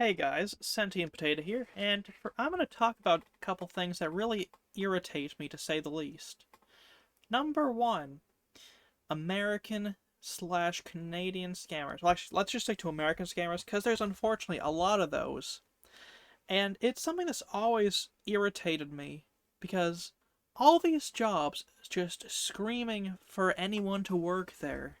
Hey guys, Sentient Potato here, and I'm going to talk about a couple things that really irritate me, to say the least. Number one, American slash Canadian scammers. Well, actually, let's just stick to American scammers, because there's unfortunately a lot of those. And it's something that's always irritated me, because all these jobs just screaming for anyone to work there.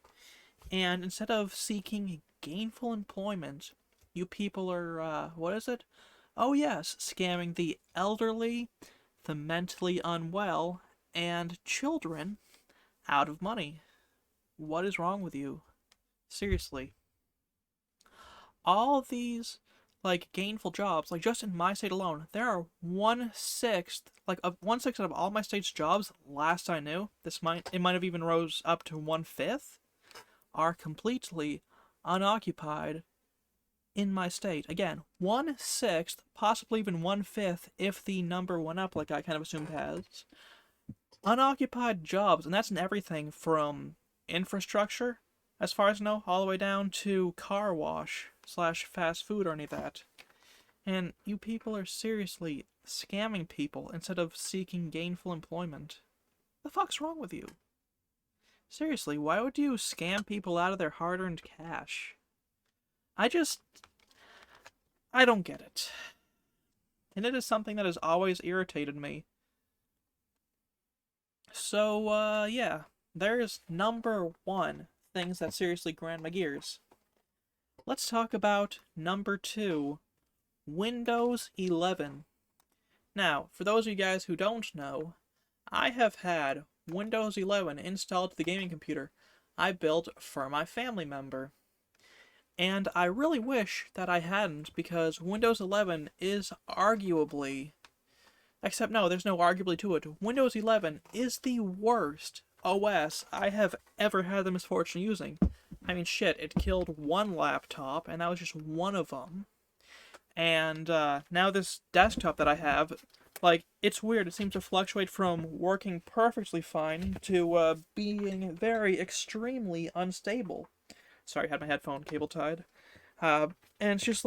And instead of seeking gainful employment, you people are, what is it? Oh, yes, scamming the elderly, the mentally unwell, and children out of money. What is wrong with you? Seriously. All of these, gainful jobs, just in my state alone, there are 1/6, of 1/6 out of all my state's jobs, last I knew, it might have even rose up to 1/5, are completely unoccupied in my state. Again, 1/6, possibly even 1/5, if the number went up, like I kind of assumed it has. Unoccupied jobs, and that's in everything from infrastructure, as far as I know, all the way down to car wash slash fast food or any of that. And you people are seriously scamming people instead of seeking gainful employment. The fuck's wrong with you? Seriously, why would you scam people out of their hard-earned cash? I don't get it. And it is something that has always irritated me. So, yeah. There's number one things that seriously grind my gears. Let's talk about number two, Windows 11. Now, for those of you guys who don't know, I have had Windows 11 installed to the gaming computer I built for my family member. And I really wish that I hadn't, because Windows 11 is arguably, except no, there's no arguably to it, Windows 11 is the worst OS I have ever had the misfortune of using. I mean, shit, it killed one laptop, and that was just one of them. And now this desktop that I have, it's weird. It seems to fluctuate from working perfectly fine to being very extremely unstable. Sorry, I had my headphone cable tied. And it's just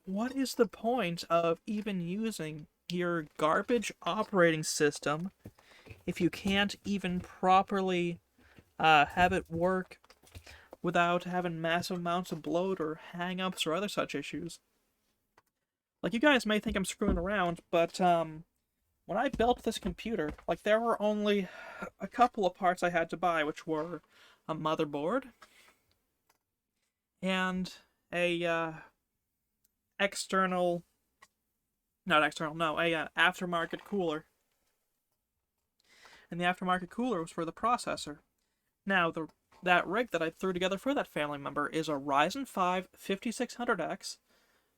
what is the point of even using your garbage operating system if you can't even properly have it work without having massive amounts of bloat or hang-ups or other such issues? You guys may think I'm screwing around, but when I built this computer, there were only a couple of parts I had to buy, which were a motherboard and a external, not external, no, a aftermarket cooler. And the aftermarket cooler was for the processor. Now, that rig that I threw together for that family member is a Ryzen 5 5600X,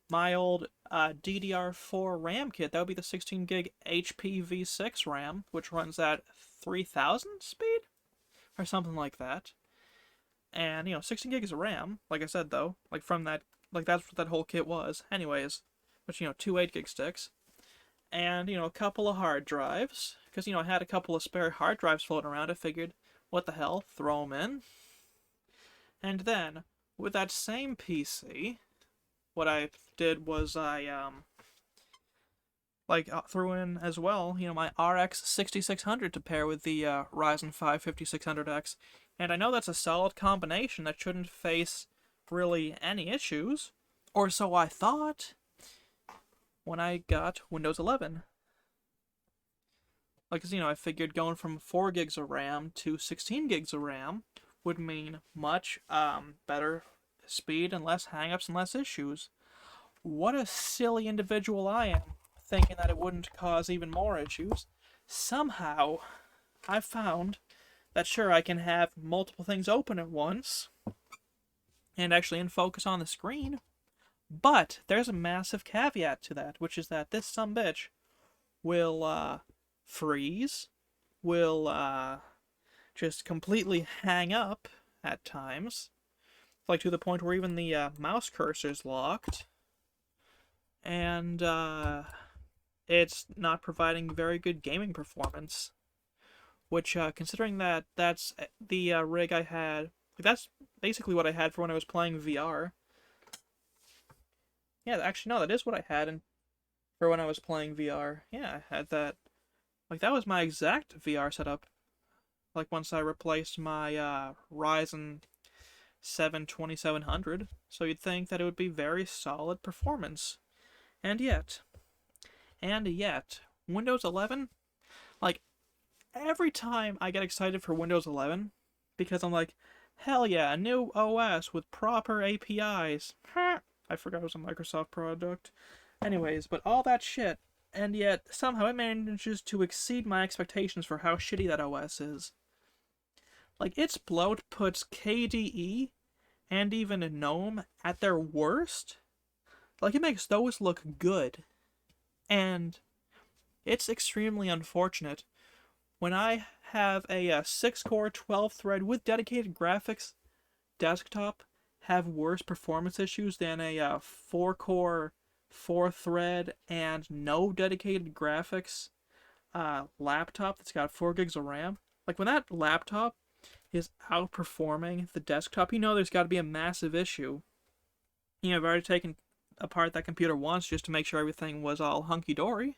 my old DDR4 RAM kit. That would be the 16 gig HP V6 RAM, which runs at 3000 speed or something like that. And 16 gigs of RAM, like I said, though, from that, that's what that whole kit was. Anyways, which two 8 gig sticks, and a couple of hard drives, because I had a couple of spare hard drives floating around. I figured, what the hell, throw them in. And then with that same PC, what I did was I threw in as well, my RX 6600 to pair with the Ryzen 5 5600X. And I know that's a solid combination that shouldn't face really any issues, or so I thought when I got Windows 11. Cause I figured going from 4 gigs of RAM to 16 gigs of RAM would mean much better speed and less hangups and less issues. What a silly individual I am, thinking that it wouldn't cause even more issues. Somehow, I found that sure, I can have multiple things open at once and actually in focus on the screen, but there's a massive caveat to that, which is that this sumbitch will freeze, will just completely hang up at times, to the point where even the mouse cursor's locked, and it's not providing very good gaming performance. Which, considering that that's the rig I had, that's basically what I had for when I was playing VR. Yeah, actually, no, that is what I had for when I was playing VR. Yeah, I had that. Like, that was my exact VR setup. Like, once I replaced my Ryzen 7 2700. So you'd think that it would be very solid performance. And yet, Windows 11, like, every time I get excited for Windows 11, because I'm like, hell yeah, a new OS with proper APIs. I forgot it was a Microsoft product. Anyways, but all that shit, and yet somehow it manages to exceed my expectations for how shitty that OS is. Like, its bloat puts KDE and even GNOME at their worst. Like, it makes those look good. And it's extremely unfortunate when I have a 6-core 12-thread with dedicated graphics desktop have worse performance issues than a 4-core 4-thread and no dedicated graphics laptop that's got 4 gigs of RAM. Like, when that laptop is outperforming the desktop, there's got to be a massive issue. I've already taken apart that computer once just to make sure everything was all hunky-dory.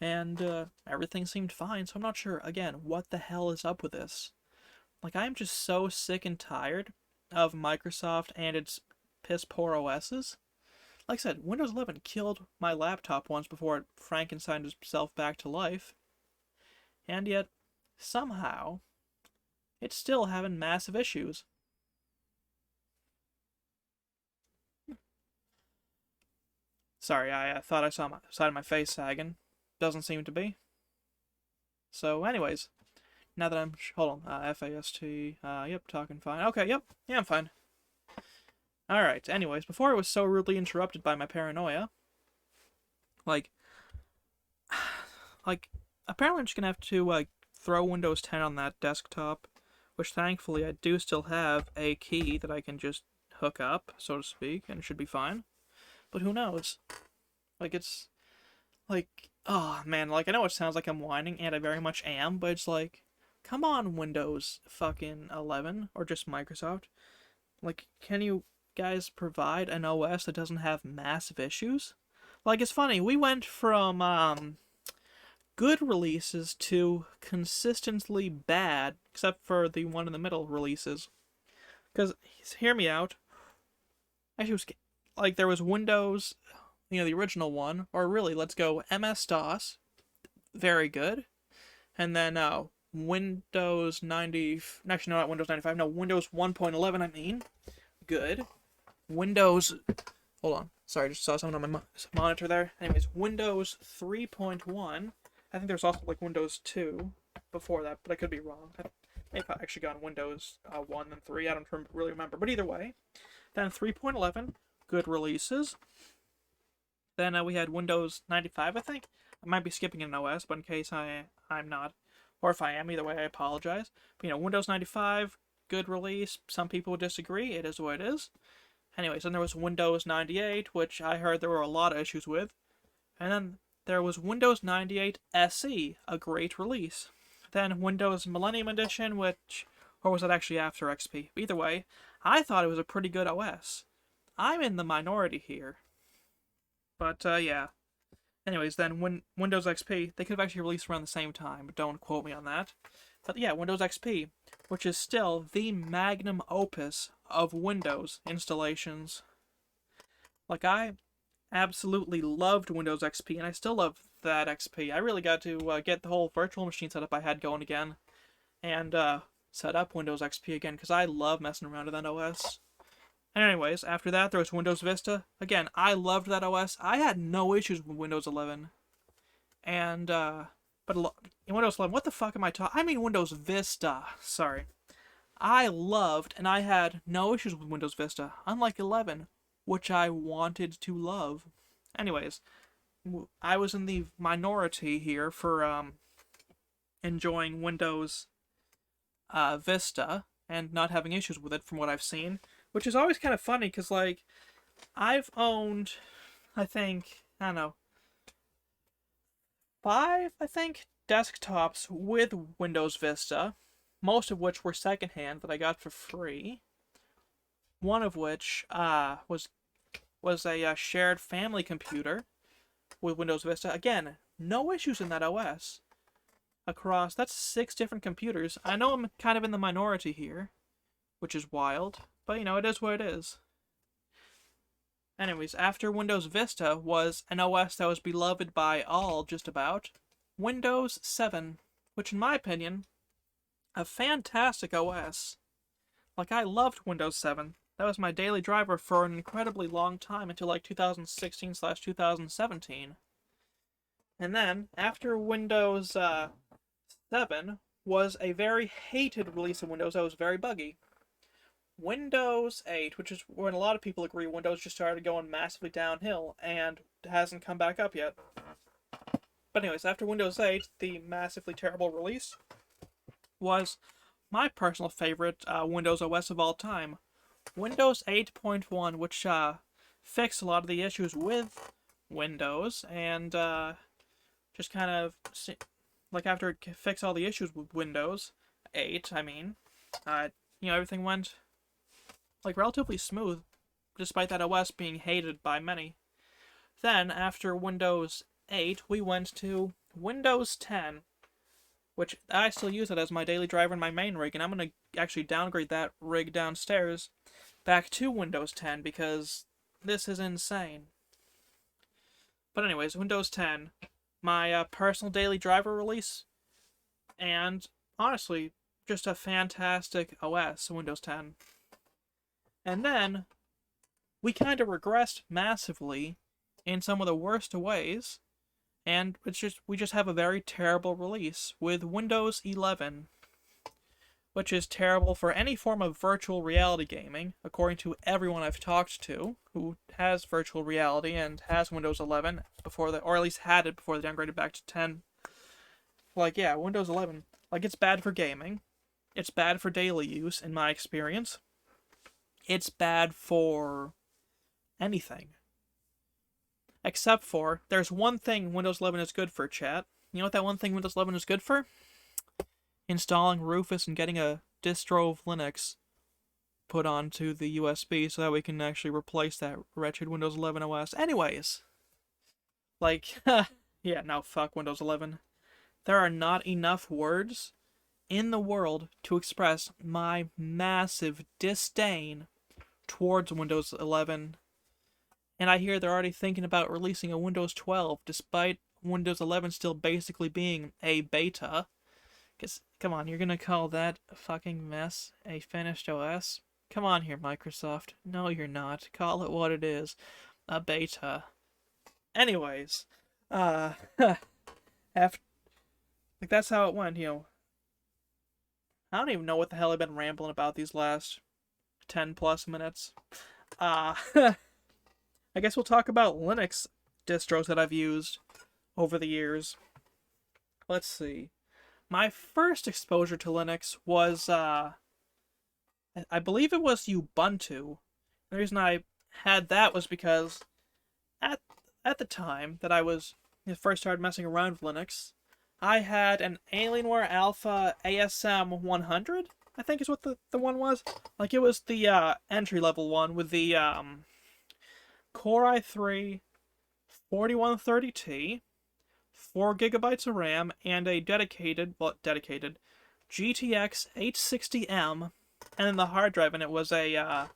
And everything seemed fine, so I'm not sure, again, what the hell is up with this. Like, I'm just so sick and tired of Microsoft and its piss-poor OSs. Like I said, Windows 11 killed my laptop once before it Frankensteined itself back to life. And yet, somehow, it's still having massive issues. Sorry, I thought I saw my side of my face sagging. Doesn't seem to be. So, anyways, now that I'm... Hold on. FAST. Yep, talking fine. Okay, yep. Yeah, I'm fine. Alright, anyways, before I was so rudely interrupted by my paranoia, like, apparently I'm just gonna have to, throw Windows 10 on that desktop, which thankfully I do still have a key that I can just hook up, so to speak, and it should be fine. But who knows? Like, it's... Like, oh, man, like, I know it sounds like I'm whining, and I very much am, but it's like, come on, Windows fucking 11, or just Microsoft. Like, can you guys provide an OS that doesn't have massive issues? Like, it's funny, we went from, good releases to consistently bad, except for the one in the middle releases. Because, hear me out, actually, it was, like, there was Windows, the original one, or really, let's go MS-DOS, very good, and then, Windows 90, actually, no, not Windows 95, no, Windows 1.11, I mean, good. Windows, hold on, sorry, I just saw something on my monitor there. Anyways, Windows 3.1, I think there's also, like, Windows 2 before that, but I could be wrong. I may have actually gone Windows 1 and 3, I don't really remember, but either way. Then 3.11, good releases. Then we had Windows 95, I think. I might be skipping an OS, but in case I'm not, or if I am, either way, I apologize. But, Windows 95, good release. Some people would disagree. It is what it is. Anyways, then there was Windows 98, which I heard there were a lot of issues with. And then there was Windows 98 SE, a great release. Then Windows Millennium Edition, or was it actually after XP? Either way, I thought it was a pretty good OS. I'm in the minority here. But, yeah. Anyways, then Windows XP, they could have actually released around the same time, but don't quote me on that. But yeah, Windows XP, which is still the magnum opus of Windows installations. Like, I absolutely loved Windows XP, and I still love that XP. I really got to get the whole virtual machine setup I had going again, and set up Windows XP again, because I love messing around with that OS. And anyways, after that, there was Windows Vista. Again, I loved that OS. I had no issues with Windows 11. And, but in Windows 11, what the fuck am I talking? I mean Windows Vista. Sorry. I loved, and I had no issues with Windows Vista, unlike 11, which I wanted to love. Anyways, I was in the minority here for, enjoying Windows, Vista, and not having issues with it from what I've seen. Which is always kind of funny, because, like, I've owned, I don't know, 5, desktops with Windows Vista, most of which were secondhand that I got for free. One of which, was was a shared family computer with Windows Vista. Again, no issues in that OS. Across, that's 6 different computers. I know I'm kind of in the minority here, which is wild, but you know, it is what it is. Anyways, after Windows Vista was an OS that was beloved by all, just about, Windows 7, which in my opinion, a fantastic OS. Like, I loved Windows 7. That was my daily driver for an incredibly long time until like 2016/2017. And then, after Windows 7 was a very hated release of Windows that was very buggy. Windows 8, which is when a lot of people agree Windows just started going massively downhill and hasn't come back up yet. But anyways, after Windows 8, the massively terrible release was my personal favorite Windows OS of all time. Windows 8.1, which fixed a lot of the issues with Windows and just kind of, like after it fixed all the issues with Windows 8, everything went like relatively smooth, despite that OS being hated by many. Then, after Windows 8, we went to Windows 10, which I still use it as my daily driver in my main rig, and I'm going to actually downgrade that rig downstairs back to Windows 10, because this is insane. But anyways, Windows 10, my personal daily driver release, and honestly, just a fantastic OS, Windows 10. And then, we kind of regressed massively in some of the worst ways, and we just have a very terrible release with Windows 11, which is terrible for any form of virtual reality gaming, according to everyone I've talked to who has virtual reality and has Windows 11 or at least had it before they downgraded back to 10. Like, yeah, Windows 11, like, it's bad for gaming, it's bad for daily use, in my experience. It's bad for anything. Except for, there's one thing Windows 11 is good for, chat. You know what that one thing Windows 11 is good for? Installing Rufus and getting a distro of Linux put onto the USB so that we can actually replace that wretched Windows 11 OS. Anyways, like, yeah, no, fuck Windows 11. There are not enough words in the world to express my massive disdain towards Windows 11. And I hear they're already thinking about releasing a Windows 12, despite Windows 11 still basically being a beta. Because, come on, you're gonna call that a fucking mess a finished OS? Come on here, Microsoft. No, you're not. Call it what it is. A beta. Anyways, after, like, that's how it went, you know. I don't even know what the hell I've been rambling about these last 10 plus minutes. I guess we'll talk about Linux distros that I've used over the years. Let's see. My first exposure to Linux was, I believe it was Ubuntu. The reason I had that was because at the time that I first started messing around with Linux, I had an Alienware Alpha ASM 100, I think is what the one was. Like, it was the entry-level one with the Core i3 4130T, 4 gigabytes of RAM, and a dedicated GTX 860M, and then the hard drive in it was a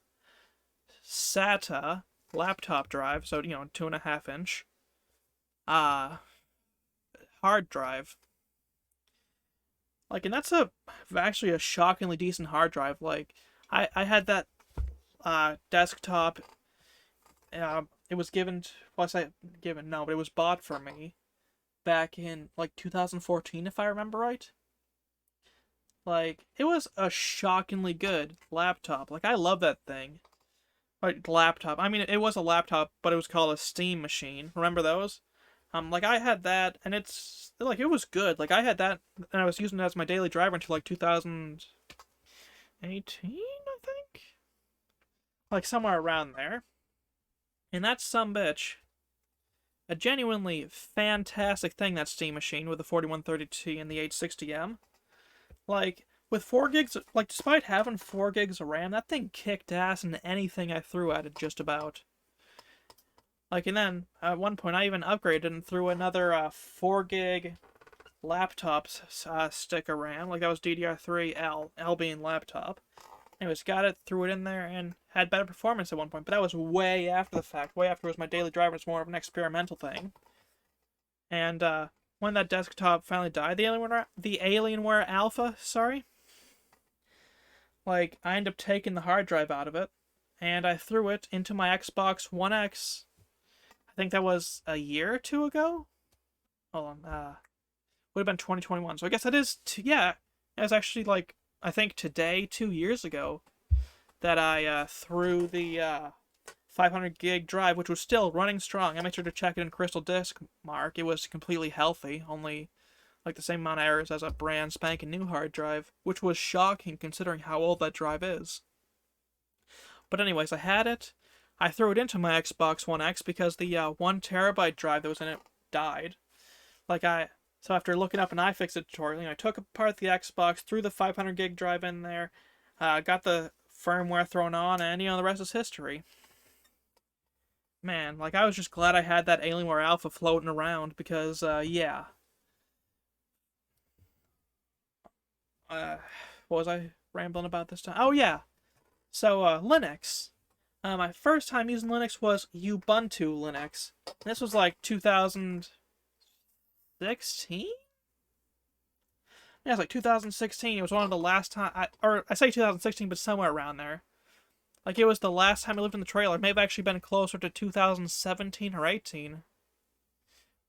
SATA laptop drive, so, 2.5 inch hard drive. Like, and that's actually a shockingly decent hard drive. Like, I had that desktop. It was given. Was I given? No, but it was bought for me back in like 2014, if I remember right. Like, it was a shockingly good laptop. Like, I love that thing. Like, laptop. I mean, it was a laptop, but it was called a Steam machine. Remember those? Like, I had that, and it's, like, it was good. Like, I had that, and I was using it as my daily driver until, like, 2018, I think? Like, somewhere around there. And that's some bitch. A genuinely fantastic thing, that Steam machine, with the 4130T and the 860M. Like, with 4 gigs, like, despite having 4 gigs of RAM, that thing kicked ass in anything I threw at it, just about. Like, and then at one point I even upgraded and threw another 4 gig laptop stick of RAM. Like, that was DDR3L, L being laptop. Anyways, got it, threw it in there, and had better performance at one point. But that was way after the fact. Way after it was my daily driver. It's more of an experimental thing. And when that desktop finally died, the Alienware Alpha, sorry, like, I ended up taking the hard drive out of it, and I threw it into my Xbox One X. I think that was a year or two ago. Hold on, would have been 2021. So I guess that is, yeah, it was actually, like, I think today, 2 years ago, that I threw the 500 gig drive, which was still running strong. I made sure to check it in Crystal Disk Mark. It was completely healthy, only like the same amount of errors as a brand spanking new hard drive, which was shocking considering how old that drive is. But anyways, I had it. I threw it into my Xbox One X because the 1 terabyte drive that was in it died. So after looking up an iFixit tutorial, I took apart the Xbox, threw the 500 gig drive in there, got the firmware thrown on, and the rest is history. Man, like, I was just glad I had that Alienware Alpha floating around because, yeah. What was I rambling about this time? Oh, yeah. So, Linux. My first time using Linux was Ubuntu Linux. This was like 2016? Yeah, it's like 2016. It was one of the last time, I say 2016, but somewhere around there. Like, it was the last time I lived in the trailer. It may have actually been closer to 2017 or 18.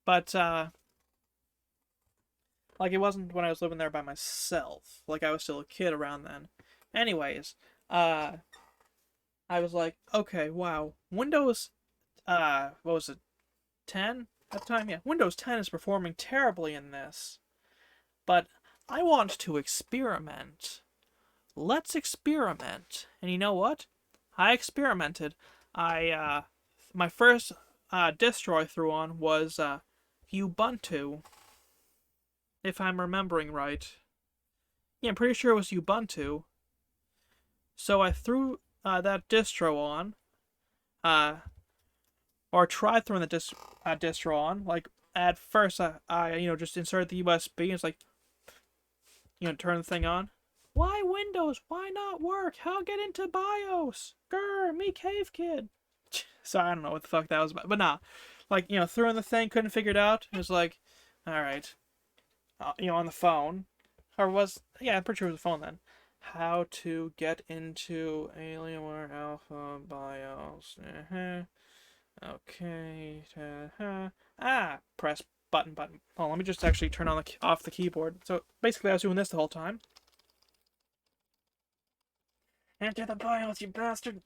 But, like, it wasn't when I was living there by myself. Like, I was still a kid around then. Anyways, I was like, okay, wow. Windows, what was it, 10 at the time? Yeah, Windows 10 is performing terribly in this. But I want to experiment. Let's experiment. And you know what? I experimented. My first distro I threw on was Ubuntu, if I'm remembering right. Yeah, I'm pretty sure it was Ubuntu. So I threw that distro on, or tried throwing the distro on. Like, at first, I just inserted the USB, and it's like, turn the thing on. Why Windows? Why not work? How get into BIOS? Grr, me cave kid. So I don't know what the fuck that was about. But nah. Like, threw in the thing, couldn't figure it out. It was like, alright. On the phone. Yeah, I'm pretty sure it was a phone then. How to get into Alienware Alpha BIOS. Okay. Press button. Oh, let me just actually turn on off the keyboard. So basically I was doing this the whole time. Enter the BIOS, you bastard!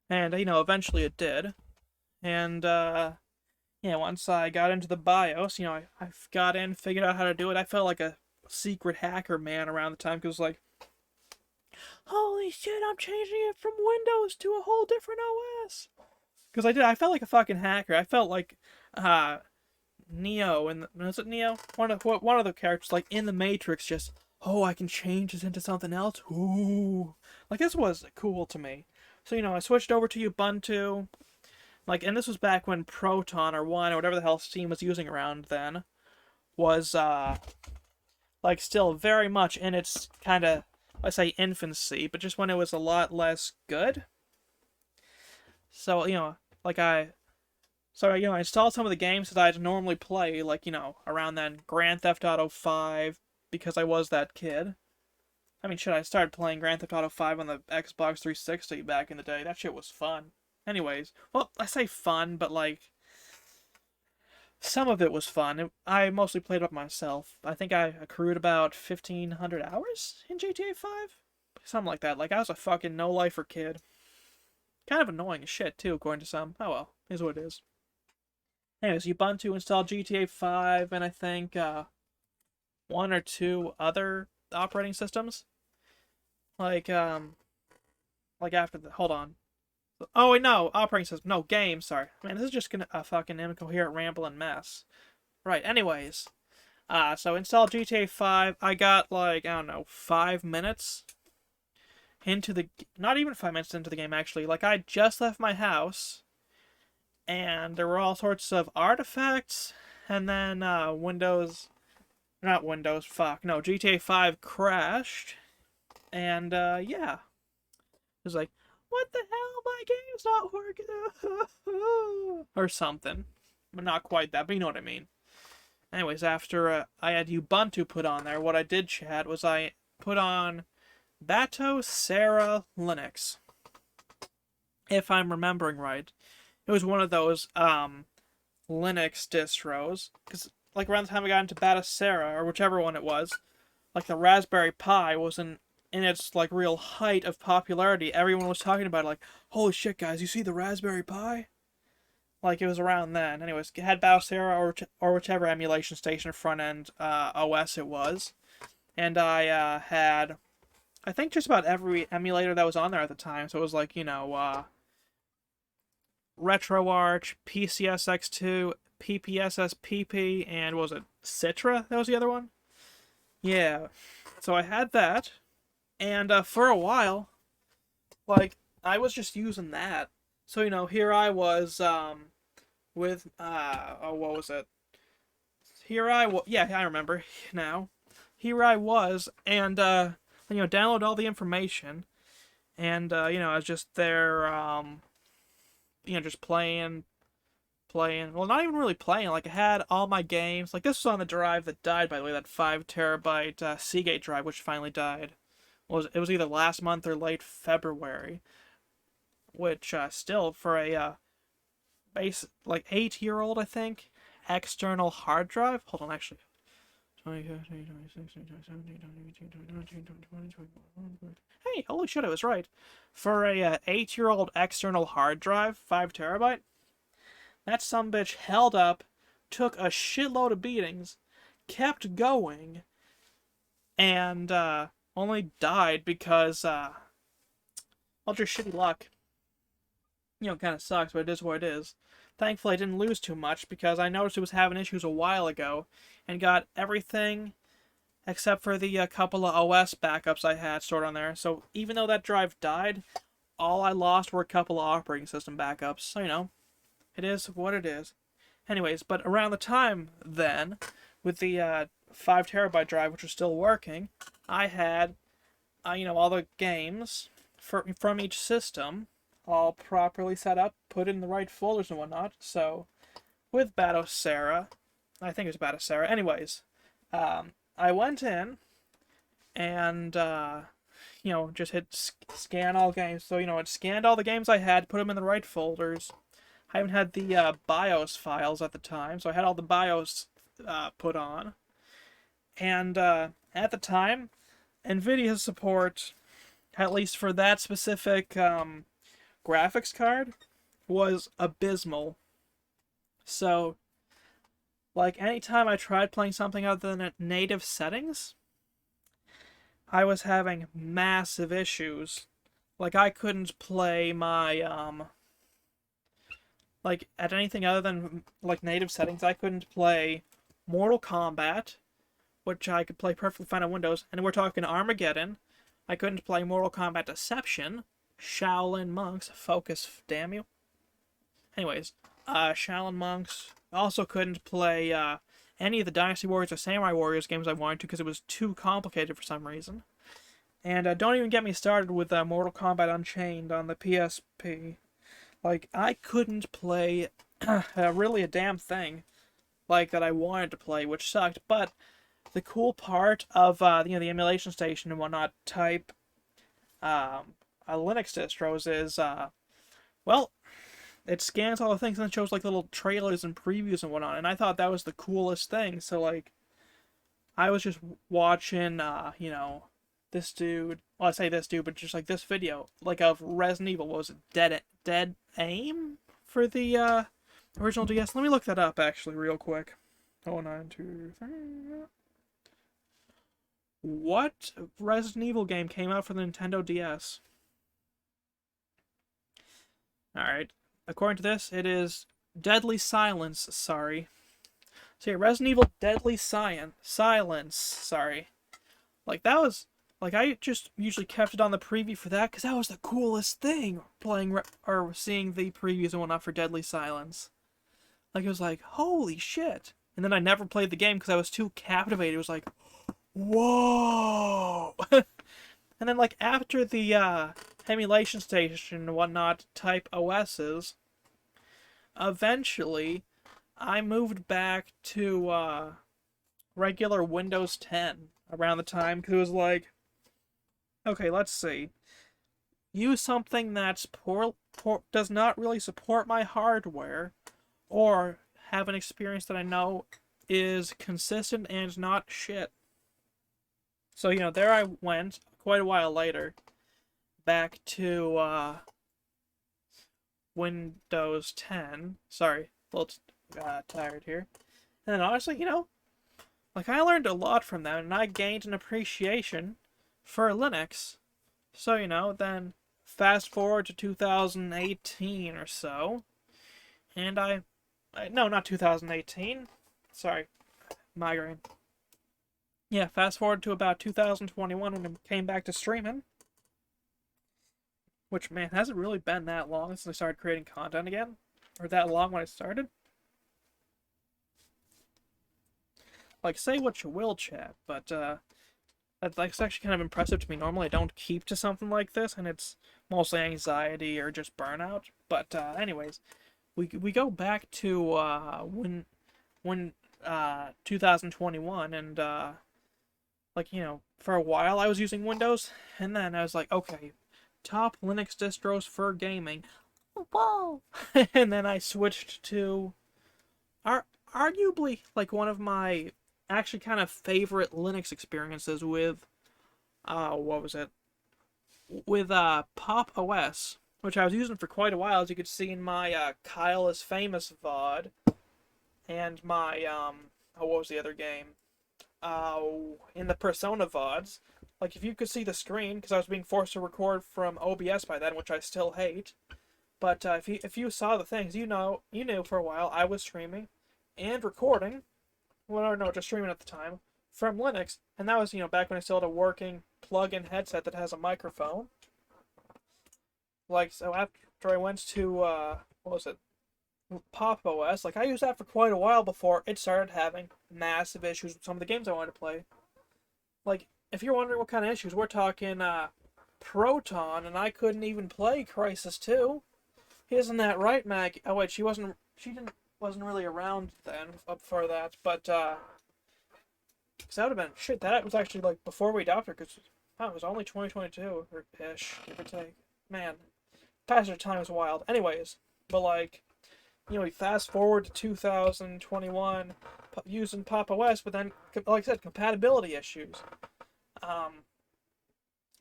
And, eventually it did. And, once I got into the BIOS, I got in, figured out how to do it. I felt like a secret hacker man around the time, because, like, holy shit, I'm changing it from Windows to a whole different OS! Because I felt like a fucking hacker. I felt like, Neo, was it Neo? One of the characters, like, in the Matrix, just, oh, I can change this into something else? Ooh. Like, this was cool to me. So, I switched over to Ubuntu. Like, and this was back when Proton or One or whatever the hell Steam was using around then was, like, still very much in its kind of, I say infancy, but just when it was a lot less good. So, I installed some of the games that I'd normally play, like, around then, Grand Theft Auto 5, because I was that kid. I mean, shit, I started playing Grand Theft Auto 5 on the Xbox 360 back in the day. That shit was fun. Anyways, well, I say fun, but, like, some of it was fun. I mostly played it by myself. I think I accrued about 1,500 hours in GTA 5? Something like that. Like, I was a fucking no-lifer kid. Kind of annoying as shit, too, according to some. Oh well, is what it is. Anyways, Ubuntu installed GTA 5, and I think, one or two other operating systems. Like after the, hold on. Oh, wait, no, operating system, no, game, sorry. Man, this is just a fucking incoherent rambling mess. Right, anyways. So install GTA 5, I got, like, I don't know, 5 minutes into the, not even 5 minutes into the game, actually. Like, I just left my house, and there were all sorts of artifacts, and then GTA 5 crashed, and yeah. It was like, what the hell, my game's not working, or something. But not quite that, but you know what I mean. Anyways, after I had Ubuntu put on there, what I did, chat, was I put on Bato Sarah Linux. If I'm remembering right. It was one of those Linux distros. Because, like, around the time I got into Batocera, or whichever one it was, like, the Raspberry Pi was in its, like, real height of popularity. Everyone was talking about it, like, holy shit, guys, you see the Raspberry Pi? Like, it was around then. Anyways, it had Batocera or whichever emulation station front-end OS it was. And I had, I think, just about every emulator that was on there at the time. So it was like, RetroArch, PCSX2, PPSSPP, and what was it, Citra? That was the other one? Yeah. So I had that, and for a while, like, I was just using that. So, here I was, with, what was it? Yeah, I remember now. Here I was, and, download all the information, and, I was just there, just playing. Well, not even really playing. Like, I had all my games. Like, this was on the drive that died, by the way, that 5 terabyte Seagate drive, which finally died. It was either last month or late February. Which, still, for a, 8-year-old, I think, external hard drive. Hold on, actually. Hey, holy shit, I was right. For a 8-year-old external hard drive, 5 terabyte, that sumbitch held up, took a shitload of beatings, kept going, and only died because, well, just shitty luck. Kind of sucks, but it is what it is. Thankfully, I didn't lose too much because I noticed it was having issues a while ago and got everything except for the couple of OS backups I had stored on there. So even though that drive died, all I lost were a couple of operating system backups. So, it is what it is. Anyways, but around the time then, with the 5 terabyte drive, which was still working, I had, all the games from each system all properly set up, put in the right folders and whatnot. So, with Batocera, I think it was Batocera. Anyways, I went in and, just hit scan all games. So, it scanned all the games I had, put them in the right folders. I haven't had the BIOS files at the time, so I had all the BIOS put on. And at the time, NVIDIA's support, at least for that specific graphics card, was abysmal. So, like, anytime I tried playing something other than native settings, I was having massive issues. Like, I couldn't play my, at anything other than, native settings. I couldn't play Mortal Kombat, which I could play perfectly fine on Windows, and we're talking Armageddon. I couldn't play Mortal Kombat Deception, Shaolin Monks, focus, damn you. Anyways, Shaolin Monks. Also couldn't play any of the Dynasty Warriors or Samurai Warriors games I wanted to because it was too complicated for some reason. And don't even get me started with Mortal Kombat Unchained on the PSP. Like, I couldn't play really a damn thing that I wanted to play, which sucked. But the cool part of the emulation station and whatnot type Linux distros is well, it scans all the things and then shows little trailers and previews and whatnot, and I thought that was the coolest thing. So I was just watching this dude. Well, I say this dude, but just this video of Resident Evil. What was it? Dead Aim for the original DS. Let me look that up actually real quick. 0923. What Resident Evil game came out for the Nintendo DS? Alright. According to this, it is Deadly Silence, sorry. So yeah, Resident Evil Deadly Silence, sorry. That was Like, I just usually kept it on the preview for that, because that was the coolest thing, or seeing the previews and whatnot for Deadly Silence. Like, it was like, holy shit. And then I never played the game because I was too captivated. It was like, whoa! And then, like, after the emulation station and whatnot type OSs, eventually I moved back to regular Windows 10 around the time, because it was like, okay, let's see. Use something that's does not really support my hardware, or have an experience that I know is consistent and not shit. So, there I went quite a while later, back to Windows 10. Sorry, a little tired here. And honestly, like, I learned a lot from them, and I gained an appreciation for Linux. So, then fast forward to 2018 or so, and no, not 2018. Sorry, migraine. Yeah, fast forward to about 2021 when I came back to streaming. Which, man, hasn't really been that long since I started creating content again. Or that long when I started. Like, say what you will, chat, but that's actually kind of impressive to me. Normally I don't keep to something like this, and it's mostly anxiety or just burnout. But anyways, we go back to when 2021, and like, for a while I was using Windows, and then I was like, okay, top Linux distros for gaming. Whoa! And then I switched to arguably like one of my actually kind of favorite Linux experiences with what was it? With Pop OS, which I was using for quite a while, as you could see in my Kyle is Famous VOD, and my oh, what was the other game? In the Persona VODs. Like, if you could see the screen, because I was being forced to record from OBS by then, which I still hate. But if you saw the things, you knew for a while I was streaming and recording. Well, no, just streaming at the time from Linux, and that was back when I still had a working plug-in headset that has a microphone. Like, so after I went to what was it, Pop OS, like, I used that for quite a while before it started having massive issues with some of the games I wanted to play. Like, if you're wondering what kind of issues, we're talking Proton, and I couldn't even play Crisis 2. Isn't that right, Mag? Oh wait, she wasn't really around then up for that, but because that would have been shit. That was actually like before we adopted, because it was only 2022 or ish, give or take. Man, passage of time is wild. Anyways, but like, we fast forward to 2021 using Pop OS, but then, like I said, compatibility issues.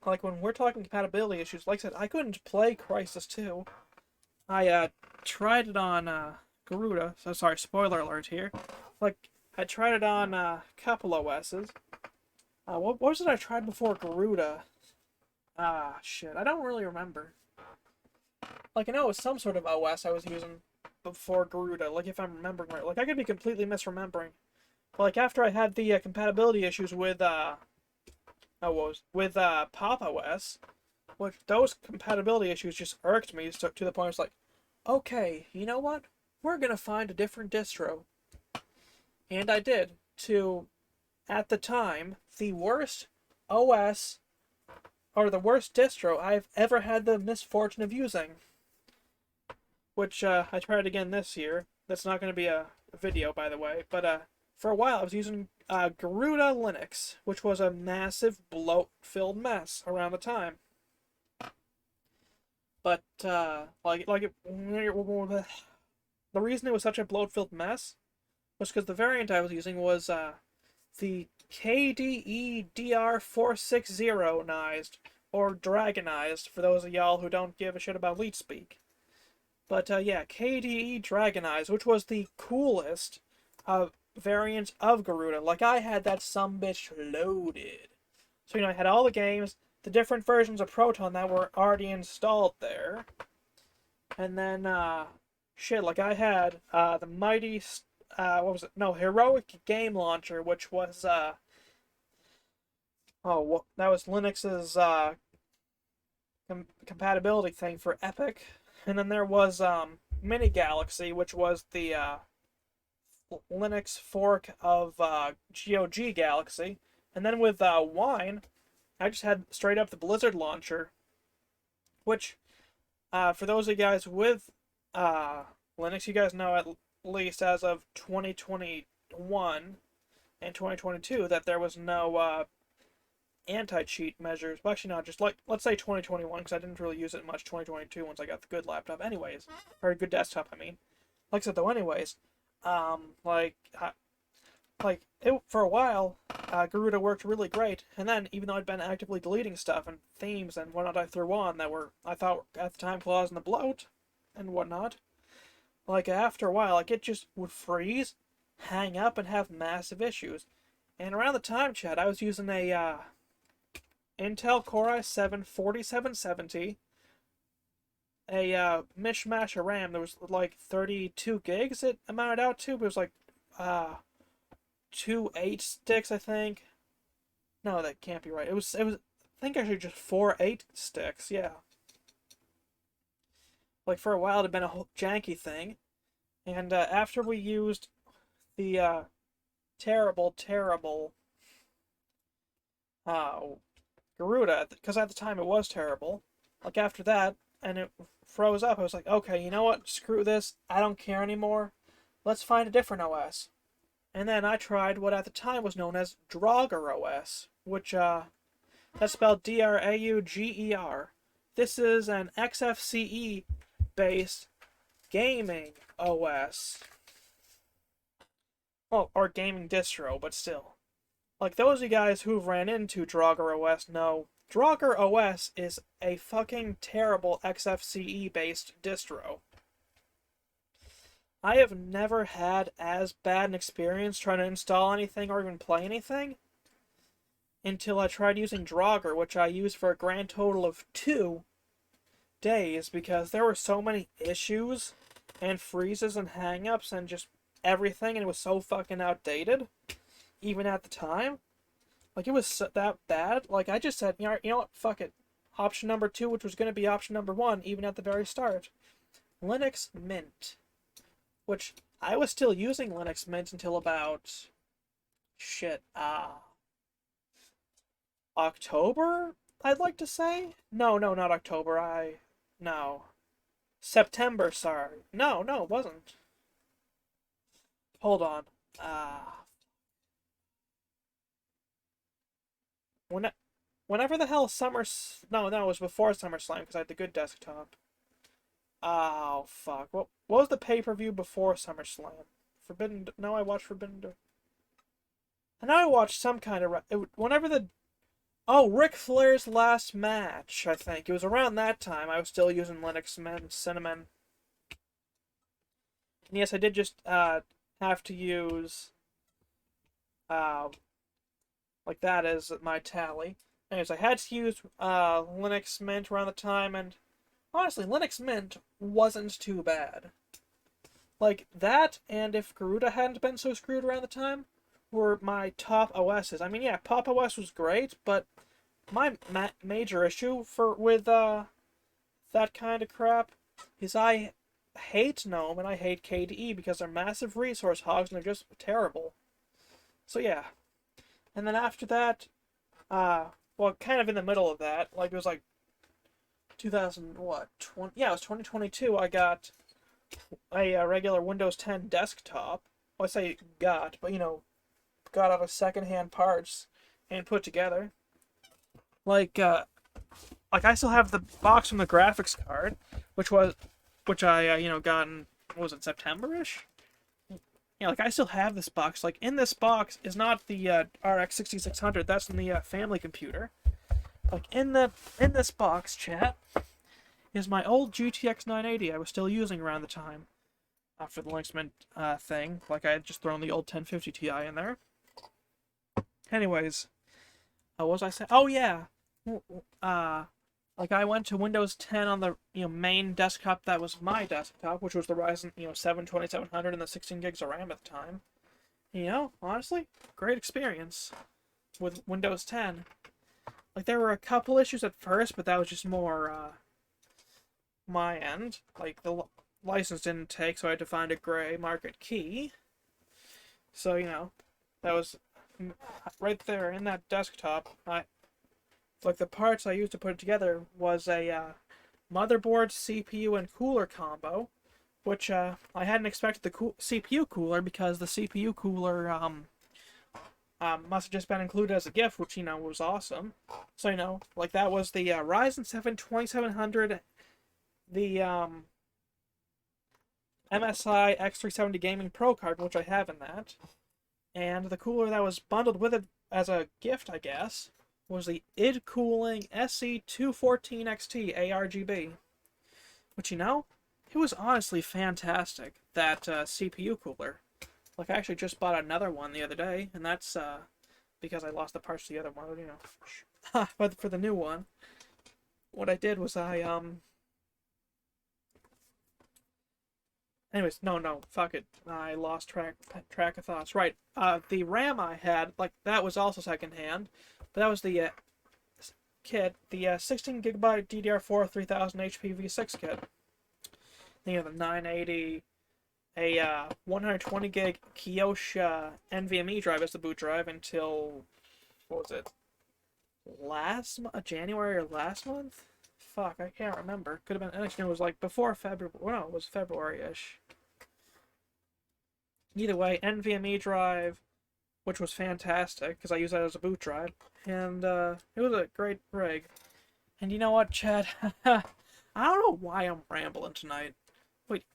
Like, when we're talking compatibility issues, like I said, I couldn't play Crisis 2. I tried it on Garuda, so sorry, spoiler alert here. Like, I tried it on a couple OSs. What was it I tried before Garuda? Shit, I don't really remember. Like, I know it was some sort of OS I was using before Garuda, like, if I'm remembering right. Like, I could be completely misremembering. But, like, after I had the compatibility issues with, Pop OS, which those compatibility issues just irked me to the point where it's like, okay, you know what? We're gonna find a different distro. And I did, to, at the time, the worst OS, or the worst distro I've ever had the misfortune of using. Which, I tried again this year. That's not gonna be a video, by the way, but, for a while I was using, Garuda Linux, which was a massive bloat-filled mess around the time. But, the reason it was such a bloat-filled mess was because the variant I was using was, the KDE DR460-nized, or Dragonized, for those of y'all who don't give a shit about leet speak. But, yeah, KDE Dragonized, which was the coolest, variant of Garuda. Like, I had that sumbitch loaded. So, I had all the games, the different versions of Proton that were already installed there. And then, shit, like, I had, the mighty, what was it? No, Heroic Game Launcher, which was, Oh, well, that was Linux's compatibility thing for Epic, and then there was Mini Galaxy, which was the Linux fork of GOG Galaxy, and then with Wine, I just had straight up the Blizzard launcher, which for those of you guys with Linux, you guys know at least as of 2021 and 2022 that there was no anti-cheat measures. Well, actually, not just like let's say 2021 because I didn't really use it much 2022 once I got the good laptop. Anyways, or good desktop, I mean. Like I said though, anyways, like it for a while, Garuda worked really great, and then even though I'd been actively deleting stuff and themes and whatnot I threw on that were I thought at the time causing the bloat and whatnot, like after a while, like it just would freeze, hang up, and have massive issues. And around the time, Chad, I was using a Intel Core i7 4770, a mishmash of RAM. There was like 32 gigs it amounted out to, but it was like two 8 sticks, I think. No, that can't be right. I think actually just 4 8 sticks. Yeah, like for a while it had been a whole janky thing, and after we used the terrible uh, Garuda, because at the time it was terrible. Like after that, and it froze up. I was like, okay, you know what? Screw this. I don't care anymore. Let's find a different OS. And then I tried what at the time was known as Draugr OS, which that's spelled Drauger. This is an XFCE based gaming OS. Well, or gaming distro, but still. Like those of you guys who've ran into Draugr OS know, Draugr OS is a fucking terrible XFCE based distro. I have never had as bad an experience trying to install anything or even play anything until I tried using Draugr, which I used for a grand total of 2 days because there were so many issues and freezes and hangups and just everything, and it was so fucking outdated, even at the time. Like, it was that bad. Like, I just said, you know what, fuck it. Option number 2, which was going to be option number 1, even at the very start. Linux Mint. Which, I was still using Linux Mint until about... October, I'd like to say? No, not October, No. September, sorry. No, it wasn't. Hold on. When, whenever the hell Summer... No, it was before SummerSlam, because I had the good desktop. Oh, fuck. What was the pay-per-view before SummerSlam? Forbidden... No, I watched Forbidden... I know I watched some kind of... Whenever the... Oh, Ric Flair's last match, I think. It was around that time. I was still using Linux Mint, Cinnamon. And yes, I did just have to use... like that as my tally. Anyways, I had to use Linux Mint around the time, and honestly, Linux Mint wasn't too bad. Like, that, and if Garuda hadn't been so screwed around the time, were my top OSs. I mean, yeah, Pop OS was great, but my major issue with that kind of crap is I hate GNOME and I hate KDE because they're massive resource hogs and they're just terrible. So yeah. And then after that, well, kind of in the middle of that, like it was like 2000, what, 20, yeah, it was 2022, I got a regular Windows 10 desktop. Well, I say got, but you know, got out of secondhand parts and put together. Like I still have the box from the graphics card, which I got in, what was it, September-ish? Yeah, like I still have this box. Like in this box is not the RX 6600. That's in the family computer. Like in this box, chat, is my old GTX 980 I was still using around the time for the Linux Mint thing. Like I had just thrown the old 1050 Ti in there. Anyways, what was I saying? Oh yeah, like I went to Windows 10 on the main desktop that was my desktop, which was the Ryzen 7 2700 and the 16 gigs of RAM at the time. Honestly, great experience with Windows 10. Like, there were a couple issues at first, but that was just more, my end. Like, the license didn't take, so I had to find a gray market key. So, you know, that was right there in that desktop. Like, the parts I used to put it together was a motherboard, CPU, and cooler combo, which I hadn't expected the CPU cooler because the CPU cooler must have just been included as a gift, which, you know, was awesome. So, you know, like, that was the Ryzen 7 2700, the MSI X370 Gaming Pro card, which I have in that, and the cooler that was bundled with it as a gift, I guess, was the id Cooling SC214XT ARGB, which, you know, it was honestly fantastic, that CPU cooler. Like, I actually just bought another one the other day, and that's because I lost the parts to the other one, you know. But for the new one, what I did was anyways, no, fuck it. I lost track of thoughts. Right, the RAM I had, like, that was also secondhand, but that was the kit, the 16 gigabyte DDR4 3000 HP V6 kit. Then you have the 980, a 120 gig Kioxia NVMe drive as the boot drive until, what was it, January or last month? Fuck, I can't remember. Could have been, actually, it was like before February. Well, no, it was February-ish. Either way, NVMe drive, which was fantastic because I used that as a boot drive, and it was a great rig. And you know what, Chad? I don't know why I'm rambling tonight. Wait,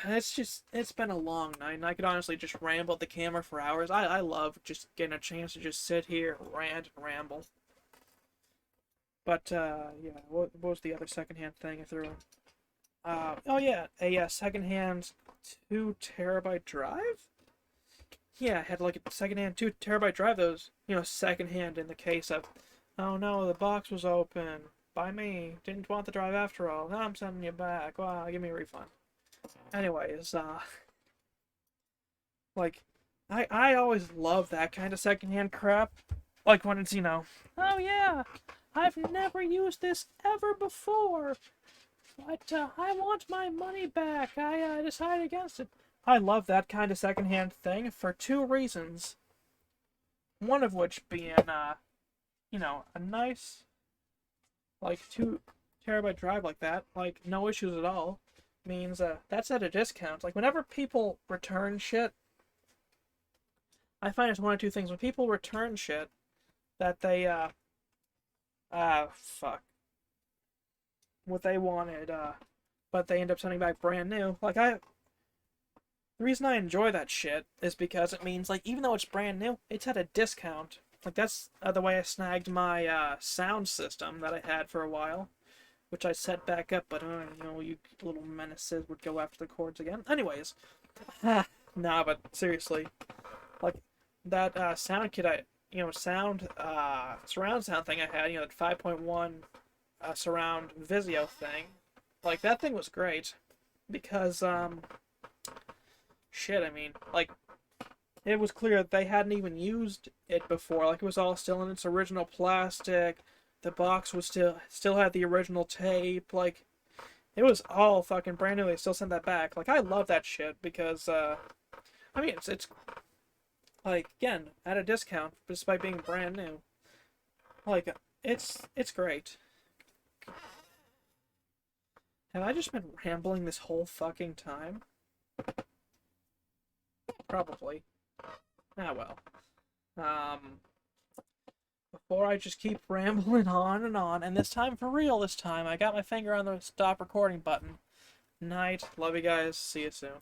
it's been a long night, and I could honestly just ramble at the camera for hours. I love just getting a chance to just sit here, rant, and ramble. But, yeah, what was the other secondhand thing I threw in? Oh yeah, a secondhand 2 terabyte drive? Yeah, I had like a secondhand 2 terabyte drive that was, you know, secondhand in the case of, oh no, the box was open by me, didn't want the drive after all, now I'm sending you back, wow, give me a refund. Anyways, like, I always love that kind of secondhand crap. Like when it's, you know, oh yeah, I've never used this ever before, but I want my money back. I decided against it. I love that kind of secondhand thing for two reasons. One of which being, you know, a nice, like, 2 terabyte drive like that, like, no issues at all, means that's at a discount. Like, whenever people return shit, I find it's one of two things. When people return shit that they, fuck, what they wanted, but they end up sending back brand new. Like, the reason I enjoy that shit is because it means, like, even though it's brand new, it's at a discount. Like, that's the way I snagged my sound system that I had for a while, which I set back up, but, you know, you little menaces would go after the cords again. Anyways, nah, but seriously, like, that sound kit surround sound thing I had, you know, that 5.1 surround Vizio thing, like, that thing was great, because, shit, I mean, like, it was clear that they hadn't even used it before. Like, it was all still in its original plastic. The box was still had the original tape. Like, it was all fucking brand new. They still sent that back. Like, I love that shit because, I mean, it's like, again, at a discount despite being brand new. Like, it's great. Have I just been rambling this whole fucking time? Probably. Ah, well. Before I just keep rambling on, and this time for real this time, I got my finger on the stop recording button. Night. Love you guys. See you soon.